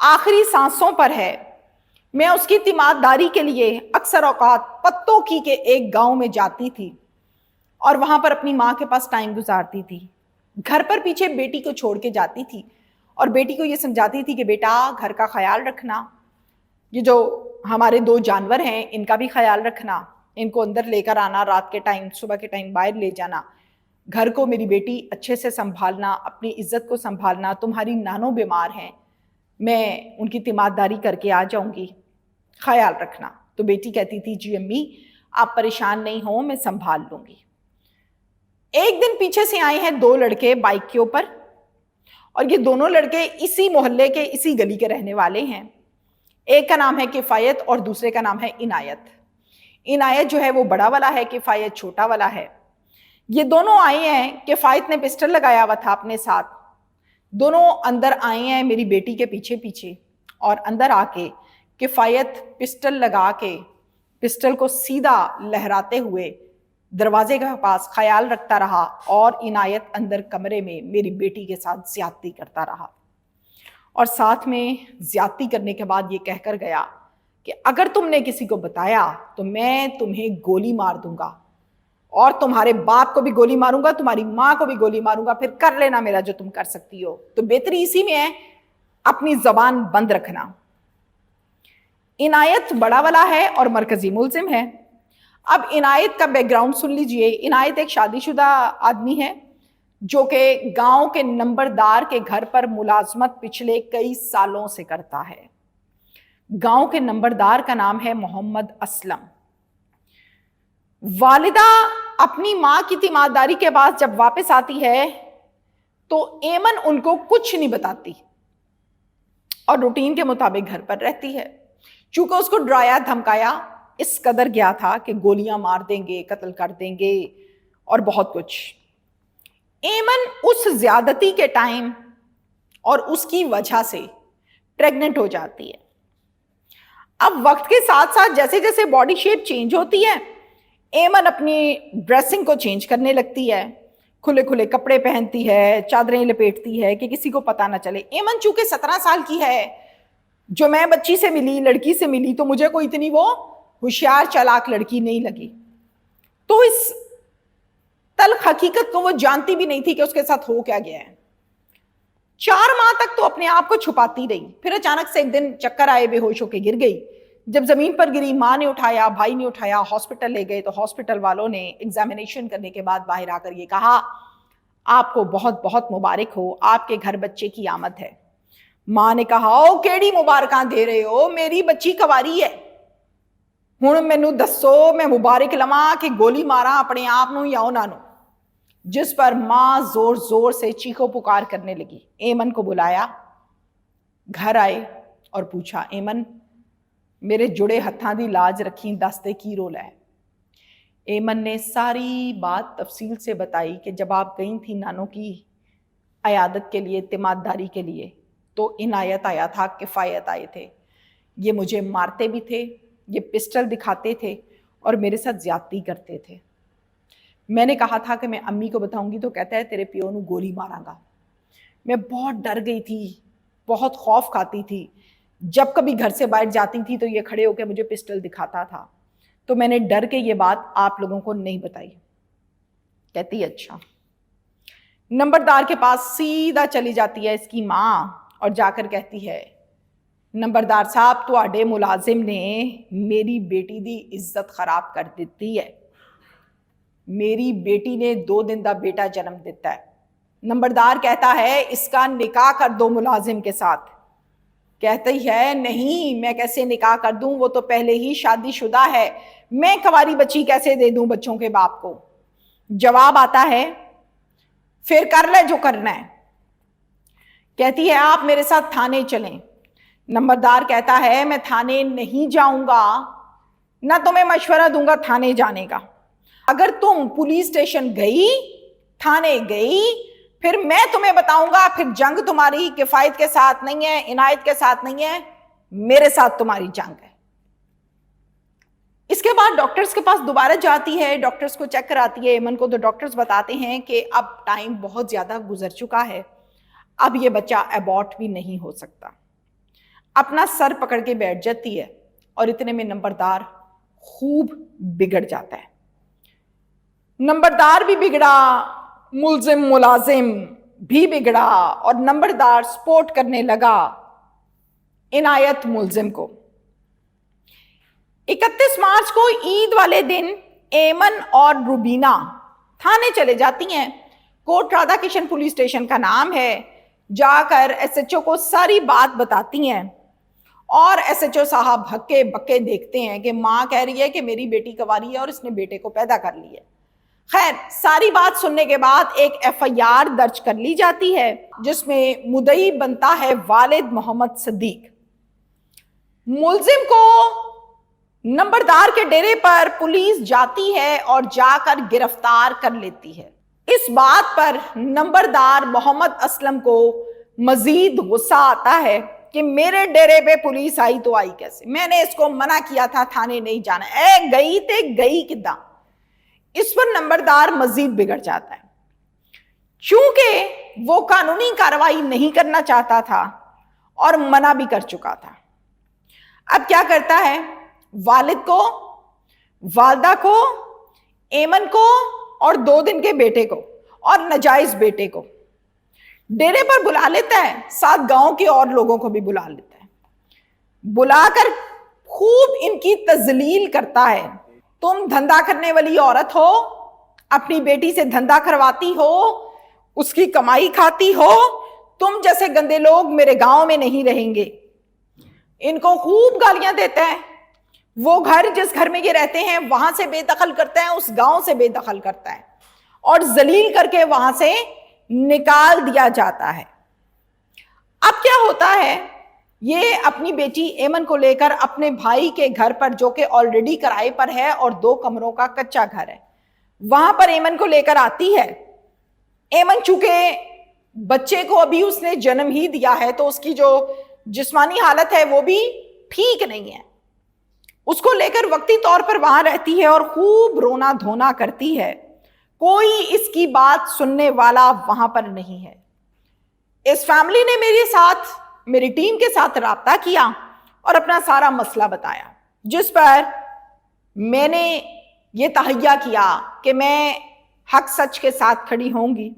آخری سانسوں پر ہے۔ میں اس کی تیمارداری کے لیے اکثر اوقات پتوں کی کے ایک گاؤں میں جاتی تھی اور وہاں پر اپنی ماں کے پاس ٹائم گزارتی تھی۔ گھر پر پیچھے بیٹی کو چھوڑ کے جاتی تھی اور بیٹی کو یہ سمجھاتی تھی کہ بیٹا گھر کا خیال رکھنا، یہ جو ہمارے دو جانور ہیں ان کا بھی خیال رکھنا، ان کو اندر لے کر آنا، رات کے ٹائم صبح کے ٹائم باہر لے جانا، گھر کو میری بیٹی اچھے سے سنبھالنا، اپنی عزت کو سنبھالنا، تمہاری نانو بیمار ہیں، میں ان کی تیمارداری کر کے آ جاؤں گی، خیال رکھنا۔ تو بیٹی کہتی تھی جی امی آپ پریشان نہیں ہوں، میں سنبھال لوں گی۔ ایک دن پیچھے سے آئے ہیں دو لڑکے بائک کے اوپر، اور یہ دونوں لڑکے اسی محلے کے اسی گلی کے رہنے والے ہیں۔ ایک کا نام ہے کفایت اور دوسرے کا نام ہے عنایت۔ عنایت جو ہے وہ بڑا والا ہے، کفایت چھوٹا والا ہے۔ یہ دونوں آئے ہیں، کفایت نے پسٹل لگایا ہوا تھا اپنے ساتھ، دونوں اندر آئے ہیں میری بیٹی کے پیچھے پیچھے، اور اندر آ کے کفایت پسٹل لگا کے پسٹل کو سیدھا لہراتے ہوئے دروازے کے پاس خیال رکھتا رہا، اور عنایت اندر کمرے میں میری بیٹی کے ساتھ زیادتی کرتا رہا، اور ساتھ میں زیادتی کرنے کے بعد یہ کہہ کر گیا کہ اگر تم نے کسی کو بتایا تو میں تمہیں گولی مار دوں گا، اور تمہارے باپ کو بھی گولی ماروں گا، تمہاری ماں کو بھی گولی ماروں گا، پھر کر لینا میرا جو تم کر سکتی ہو۔ تو بہتری اسی میں ہے اپنی زبان بند رکھنا۔ عنایت بڑا والا ہے اور مرکزی ملزم ہے۔ اب عنایت کا بیک گراؤنڈ سن لیجئے۔ عنایت ایک شادی شدہ آدمی ہے جو کہ گاؤں کے نمبردار کے گھر پر ملازمت پچھلے کئی سالوں سے کرتا ہے۔ گاؤں کے نمبردار کا نام ہے محمد اسلم۔ والدہ اپنی ماں کی تیمارداری کے بعد جب واپس آتی ہے تو ایمن ان کو کچھ نہیں بتاتی اور روٹین کے مطابق گھر پر رہتی ہے۔ چونکہ اس کو ڈرایا دھمکایا اس قدر گیا تھا کہ گولیاں مار دیں گے، قتل کر دیں گے اور بہت کچھ۔ ایمن اس زیادتی کے ٹائم اور اس کی وجہ سے پریگننٹ ہو جاتی ہے۔ اب وقت کے ساتھ ساتھ جیسے جیسے باڈی شیپ چینج ہوتی ہے، ایمن اپنی ڈریسنگ کو چینج کرنے لگتی ہے، کھلے کھلے کپڑے پہنتی ہے، چادریں لپیٹتی ہے کہ کسی کو پتہ نہ چلے۔ ایمن چونکہ 17 سال کی ہے، جو میں بچی سے ملی، لڑکی سے ملی، تو مجھے کوئی اتنی وہ ہوشیار چالاک لڑکی نہیں لگی، تو اس تلخ حقیقت کو وہ جانتی بھی نہیں تھی کہ اس کے ساتھ ہو کیا گیا ہے۔ 4 ماہ تک تو اپنے آپ کو چھپاتی رہی، پھر اچانک سے ایک دن چکر آئے، بے ہوش ہو کے گر گئی۔ جب زمین پر گری، ماں نے اٹھایا، بھائی نے اٹھایا، ہاسپٹل لے گئے، تو ہاسپٹل والوں نے ایگزامینیشن کرنے کے بعد باہر آ کر یہ کہا آپ کو بہت بہت مبارک ہو، آپ کے گھر بچے کی آمد ہے۔ ماں نے کہا او کیڑی مبارکاں دے رہے ہو، میری بچی کواری ہے، ہن مینوں دسو میں مبارک لواں کہ گولی ماراں اپنے آپ نو یا انہاں نو؟ جس پر ماں زور زور سے چیخو پکار کرنے لگی۔ ایمن کو بلایا، گھر آئے اور پوچھا ایمن میرے جڑے ہتھاں دی لاج رکھی، دس دے کی رول ہے؟ ایمن نے ساری بات تفصیل سے بتائی کہ جب آپ گئی تھی نانو کی عیادت کے لیے، تیمارداری کے لیے، تو عنایت آیا تھا، کفایت آئے تھے، یہ مجھے مارتے بھی تھے، یہ پسٹل دکھاتے تھے اور میرے ساتھ زیادتی کرتے تھے۔ میں نے کہا تھا کہ میں امی کو بتاؤں گی تو کہتا ہے تیرے پیو نو گولی ماراں گا۔ میں بہت ڈر گئی تھی، بہت خوف کھاتی تھی۔ جب کبھی گھر سے باہر جاتی تھی تو یہ کھڑے ہو کے مجھے پسٹل دکھاتا تھا، تو میں نے ڈر کے یہ بات آپ لوگوں کو نہیں بتائی۔ کہتی اچھا۔ نمبردار کے پاس سیدھا چلی جاتی ہے اس کی ماں اور جا کر کہتی ہے نمبردار صاحب تواڈے ملازم نے میری بیٹی دی عزت خراب کر دیتی ہے، میری بیٹی نے 2 دن دا بیٹا جنم دیتا ہے۔ نمبردار کہتا ہے اس کا نکاح کر دو ملازم کے ساتھ۔ کہتی ہے نہیں میں کیسے نکاح کر دوں، وہ تو پہلے ہی شادی شدہ ہے، میں کواری بچی کیسے دے دوں بچوں کے باپ کو؟ جواب آتا ہے پھر کر لے جو کرنا ہے۔ کہتی ہے آپ میرے ساتھ تھانے چلیں۔ نمبردار کہتا ہے میں تھانے نہیں جاؤں گا، نہ تمہیں مشورہ دوں گا تھانے جانے کا۔ اگر تم پولیس اسٹیشن گئی، تھانے گئی، پھر میں تمہیں بتاؤں گا، پھر جنگ تمہاری کفایت کے ساتھ نہیں ہے، عنایت کے ساتھ نہیں ہے، میرے ساتھ تمہاری جنگ ہے۔ اس کے بعد ڈاکٹرز کے پاس دوبارہ جاتی ہے، ڈاکٹرز کو چیک کراتی ہے ایمن کو، تو ڈاکٹرز بتاتے ہیں کہ اب ٹائم بہت زیادہ گزر چکا ہے، اب یہ بچہ ایبورٹ بھی نہیں ہو سکتا۔ اپنا سر پکڑ کے بیٹھ جاتی ہے اور اتنے میں نمبردار خوب بگڑ جاتا ہے. نمبردار بھی بگڑا, ملازم بھی بگڑا, اور نمبردار سپورٹ کرنے لگا عنایت ملزم کو. 31 مارچ کو عید والے دن ایمن اور روبینہ تھانے چلے جاتی ہیں. کوٹ رادھا کشن پولیس اسٹیشن کا نام ہے. جا کر ایس ایچ او کو ساری بات بتاتی ہیں اور ایس ایچ او صاحب ہکے بکے دیکھتے ہیں کہ ماں کہہ رہی ہے کہ میری بیٹی کنواری ہے اور اس نے بیٹے کو پیدا کر لی ہے. خیر, ساری بات سننے کے بعد ایک ایف آئی آر درج کر لی جاتی ہے جس میں مدعی بنتا ہے والد محمد صدیق. ملزم کو نمبردار کے ڈیرے پر پولیس جاتی ہے اور جا کر گرفتار کر لیتی ہے. اس بات پر نمبردار محمد اسلم کو مزید غصہ آتا ہے کہ میرے ڈیرے پہ پولیس آئی تو آئی کیسے, میں نے اس کو منع کیا تھا تھانے نہیں جانا, گئی تے گئی کداں. اس پر نمبردار مزید بگڑ جاتا ہے. چونکہ وہ قانونی کارروائی نہیں کرنا چاہتا تھا اور منع بھی کر چکا تھا, اب کیا کرتا ہے, والد کو, والدہ کو, ایمن کو اور 2 دن کے بیٹے کو اور ناجائز بیٹے کو ڈیرے پر بلا لیتا ہے. ساتھ گاؤں کے اور لوگوں کو بھی بلا لیتا ہے. بلا کر خوب ان کی تذلیل کرتا ہے. تم دھندا کرنے والی عورت ہو, اپنی بیٹی سے دھندا کرواتی ہو, اس کی کمائی کھاتی ہو, تم جیسے گندے لوگ میرے گاؤں میں نہیں رہیں گے. ان کو خوب گالیاں دیتا ہے. وہ گھر جس گھر میں یہ رہتے ہیں وہاں سے بے دخل کرتا ہے, اس گاؤں سے بے دخل کرتا ہے اور ذلیل کر کے وہاں سے نکال دیا جاتا ہے. اب کیا ہوتا ہے, یہ اپنی بیٹی ایمن کو لے کر اپنے بھائی کے گھر پر, جو کہ آلریڈی کرائے پر ہے اور 2 کمروں کا کچا گھر ہے, وہاں پر ایمن کو لے کر آتی ہے. ایمن چونکہ بچے کو ابھی اس نے جنم ہی دیا ہے تو اس کی جو جسمانی حالت ہے وہ بھی ٹھیک نہیں ہے. اس کو لے کر وقتی طور پر وہاں رہتی ہے اور خوب رونا دھونا کرتی ہے. کوئی اس کی بات سننے والا وہاں پر نہیں ہے. اس فیملی نے میری ٹیم کے ساتھ رابطہ کیا اور اپنا سارا مسئلہ بتایا, جس پر میں نے یہ تہیہ کیا کہ میں حق سچ کے ساتھ کھڑی ہوں گی.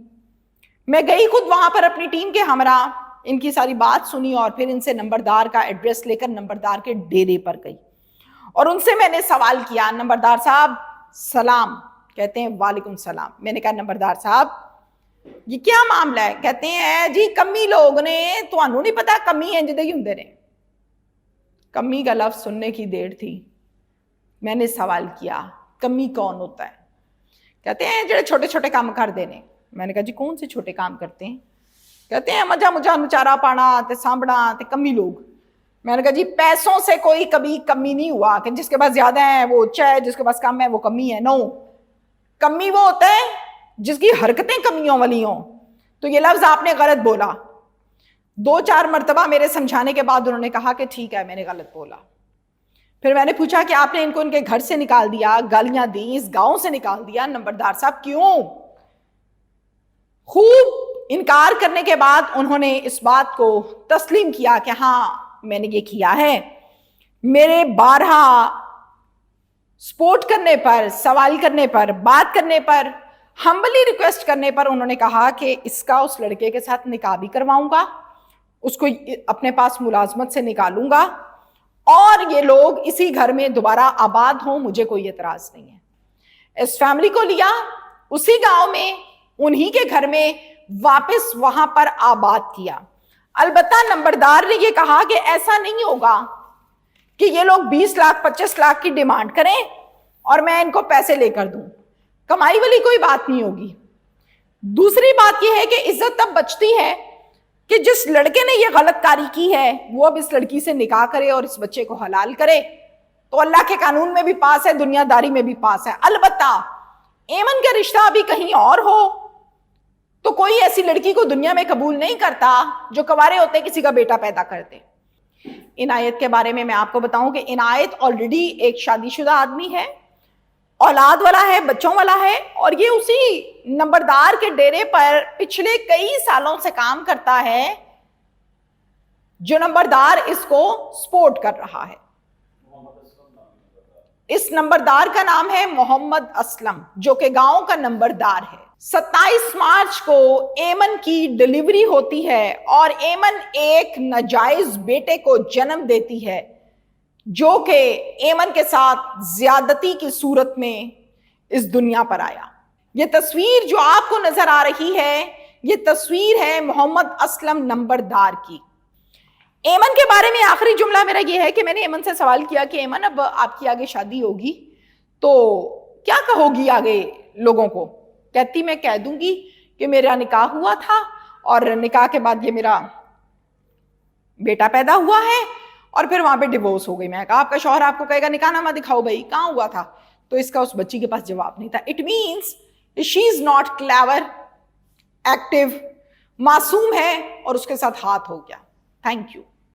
میں گئی خود وہاں پر اپنی ٹیم کے ہمراہ, ان کی ساری بات سنی اور پھر ان سے نمبردار کا ایڈریس لے کر نمبردار کے ڈیرے پر گئی اور ان سے میں نے سوال کیا, نمبردار صاحب سلام. کہتے ہیں وعلیکم السلام. میں نے کہا نمبردار صاحب یہ کیا معاملہ ہے؟ کہتے ہیں جی کمی لوگ نے, تانوں نہیں پتا کمی انج دے ہی ہوندے نے. کمی کا لفظ سننے کی دیر تھی. میں نے سوال کیا کمی کون ہوتا ہے؟ کہتے ہیں جڑے چھوٹے چھوٹے کام کر دینے. میں نے کہا جی کون سے چھوٹے کام کرتے ہیں؟ کہتے ہیں مجھا چارا پانا تے سانبھنا تے کمی لوگ. میں نے کہا جی پیسوں سے کوئی کبھی کمی نہیں ہوا کہ جس کے پاس زیادہ ہے وہ اچھا ہے, جس کے پاس کم ہے وہ کمی ہے. نو, کمی وہ ہوتا ہے جس کی حرکتیں کمیوں والی ہوں. تو یہ لفظ آپ نے غلط بولا. 2-4 مرتبہ میرے سمجھانے کے بعد انہوں نے کہا کہ ٹھیک ہے میں نے غلط بولا. پھر میں نے پوچھا کہ آپ نے ان کو ان کے گھر سے نکال دیا, گالیاں دی, اس گاؤں سے نکال دیا, نمبردار صاحب کیوں؟ خوب انکار کرنے کے بعد انہوں نے اس بات کو تسلیم کیا کہ ہاں میں نے یہ کیا ہے. میرے بارہا سپورٹ کرنے پر, سوال کرنے پر, بات کرنے پر, ہمبلی ریکویسٹ کرنے پر انہوں نے کہا کہ اس کا اس لڑکے کے ساتھ نکاح بھی کرواؤں گا, اس کو اپنے پاس ملازمت سے نکالوں گا اور یہ لوگ اسی گھر میں دوبارہ آباد ہوں, مجھے کوئی اعتراض نہیں ہے. اس فیملی کو لیا, اسی گاؤں میں انہی کے گھر میں واپس وہاں پر آباد کیا. البتہ نمبردار نے یہ کہا کہ ایسا نہیں ہوگا کہ یہ لوگ 20 لاکھ 25 لاکھ کی ڈیمانڈ کریں اور میں ان کو پیسے لے کر دوں. کمائی والی کوئی بات نہیں ہوگی. دوسری بات یہ ہے کہ عزت تب بچتی ہے کہ جس لڑکے نے یہ غلط کاری کی ہے وہ اب اس لڑکی سے نکاح کرے اور اس بچے کو حلال کرے تو اللہ کے قانون میں بھی پاس ہے, دنیا داری میں بھی پاس ہے. البتہ ایمن کا رشتہ ابھی کہیں اور ہو تو کوئی ایسی لڑکی کو دنیا میں قبول نہیں کرتا جو کنوارے ہوتے کسی کا بیٹا پیدا کرتے. عنایت کے بارے میں آپ کو بتاؤں کہ عنایت آلریڈی ایک شادی شدہ آدمی ہے, اولاد والا ہے, بچوں والا ہے, اور یہ اسی نمبردار کے ڈیرے پر پچھلے کئی سالوں سے کام کرتا ہے. جو نمبردار اس کو سپورٹ کر رہا ہے. اس نمبردار کا نام ہے محمد اسلم، جو کہ گاؤں کا نمبردار ہے. 27 مارچ کو ایمن کی ڈلیوری ہوتی ہے اور ایمن ایک ناجائز بیٹے کو جنم دیتی ہے جو کہ ایمن کے ساتھ زیادتی کی صورت میں اس دنیا پر آیا. یہ تصویر جو آپ کو نظر آ رہی ہے یہ تصویر ہے محمد اسلم نمبردار کی. ایمن کے بارے میں آخری جملہ میرا یہ ہے کہ میں نے ایمن سے سوال کیا کہ ایمن اب آپ کی آگے شادی ہوگی تو کیا کہو گی آگے لوگوں کو؟ کہتی میں کہہ دوں گی کہ میرا نکاح ہوا تھا اور نکاح کے بعد یہ میرا بیٹا پیدا ہوا ہے اور پھر وہاں پہ ڈیورس ہو گئی. میں کہا آپ کا شوہر آپ کو کہے گا نکاح نامہ دکھاؤ بھائی کہاں ہوا تھا؟ تو اس کا اس بچی کے پاس جواب نہیں تھا. It means she is not clever, active, معصوم ہے اور اس کے ساتھ ہاتھ ہو گیا. Thank you.